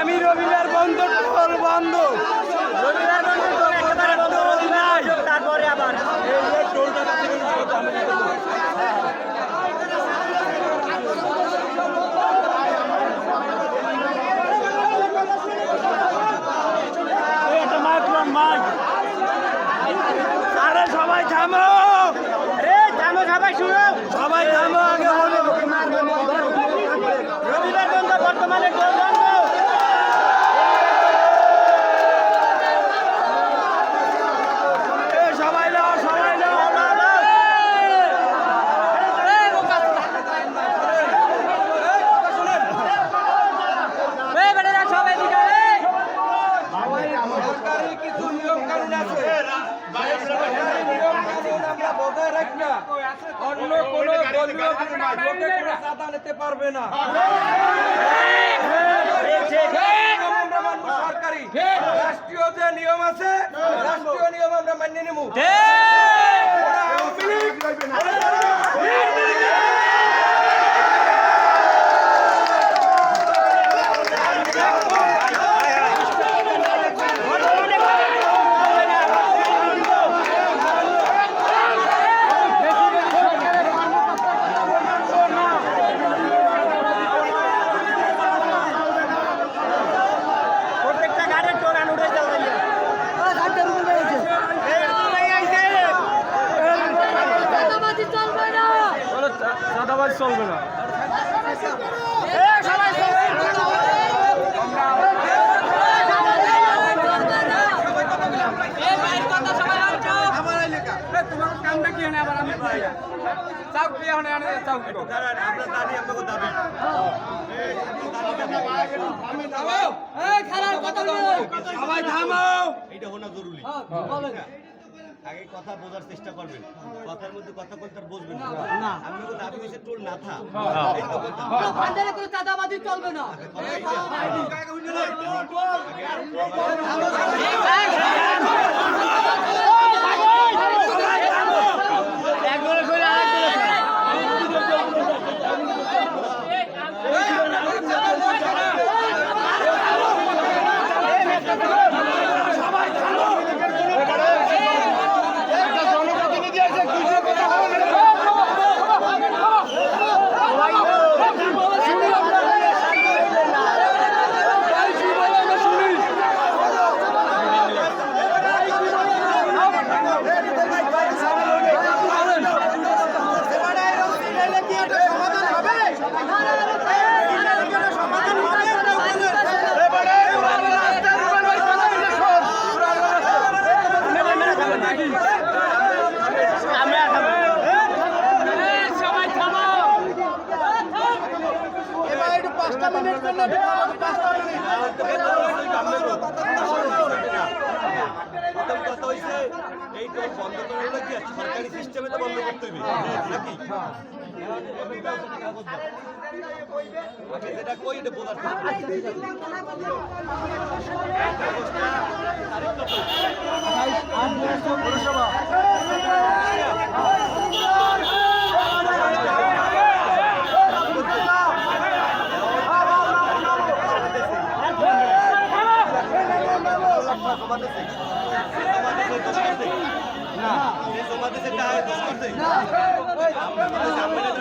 আগামী রবিবার বন্ধ, টোল বন্ধ। রবিবার বন্ধ, টোল একেবারে বন্ধ। রবিবার তারপরে আবার আরে সবাই থামো, থামো সবাই, শুনো সবাই থামো। আগে হলো রবিবার বন্ধ, বর্তমানে টোল বন্ধ। সবাই নাও, সবাই নাও। সরকারি কিছু নিয়ম কানুন আছে, আমরা বজায় রাখি না। অন্য কোনো দলীয় চাঁদা নিতে পারবে না। আমরা মানব সরকারি রাষ্ট্রীয় যে নিয়ম আছে, রাষ্ট্রীয় নিয়ম আমরা মানিয়ে নেব। প্রত্যেকটা গাড়ির টোল আনুড়ে যাবে। চাঁদাবাজি চলবে না। সবাই থামো। এটা হওয়া জরুরি। আগে কথা বোঝার চেষ্টা করবেন, কথার মধ্যে কথা বলতে আর বুঝবেন না। আমরা তো দাবি হয়েছে টোল না থা, এই তো কথা। ভান্ডারে কোনো চাঁদাবাজি চলবে না। এই টোল বন্ধ করার হলো কি সরকারি সিস্টেমে তো বন্ধ করতে হবে নাকি? যেটা কই এটা বোঝার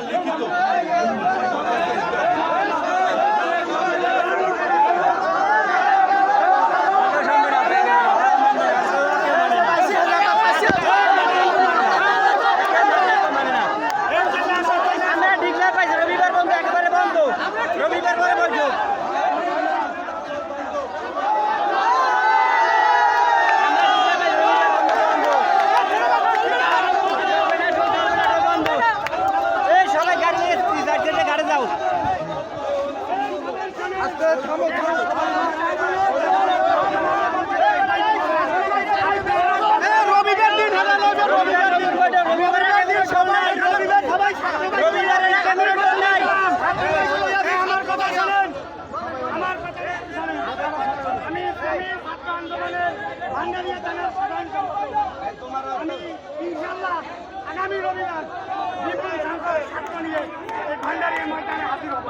লিখিত আগামী রবিবার বিপুল সংখ্যক ছাত্র নিয়ে এই ভান্ডারিয়া ময়দানে হাজির হব।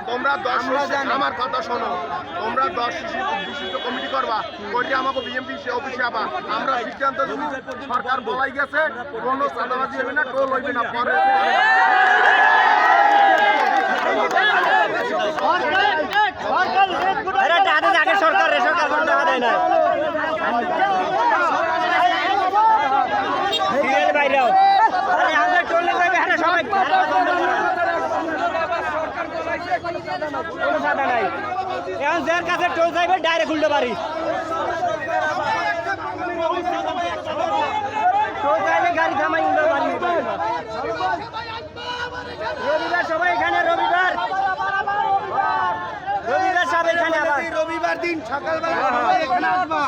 তোমরা 10 আমার কথা শোনো, তোমরা 10 বিশিষ্ট কমিটি করবা, করে আমাকে বিএমপি অফিসে আবা, আমরা সিদ্ধান্ত দেব। সরকার বলাই গেছে কোনো চাঁদাবাজি হবে না, টোল হইবে না। পরে আরে টাকা আগে সরকার কোনো টাকা দেয় না সিরিয়াল বাইরেও আরে আমাদের টোলে যাবে আরে সবাই কোনো সাদা নাই এখন যার কাছে টোল যাবে ডাইরেক্ট উল্টো বাড়ি টোল যাইলে গাড়ি থামাই উল্টো বাড়ি রবিবার সবাই এখানে রবিবার সব এখানে আবার রবিবার দিন সকালবেলা সবাই এখানে আসবা।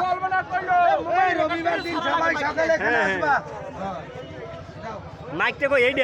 এই রবিবার দিন সবাই সকালে এখানে আসবা। মাইকটা কই এই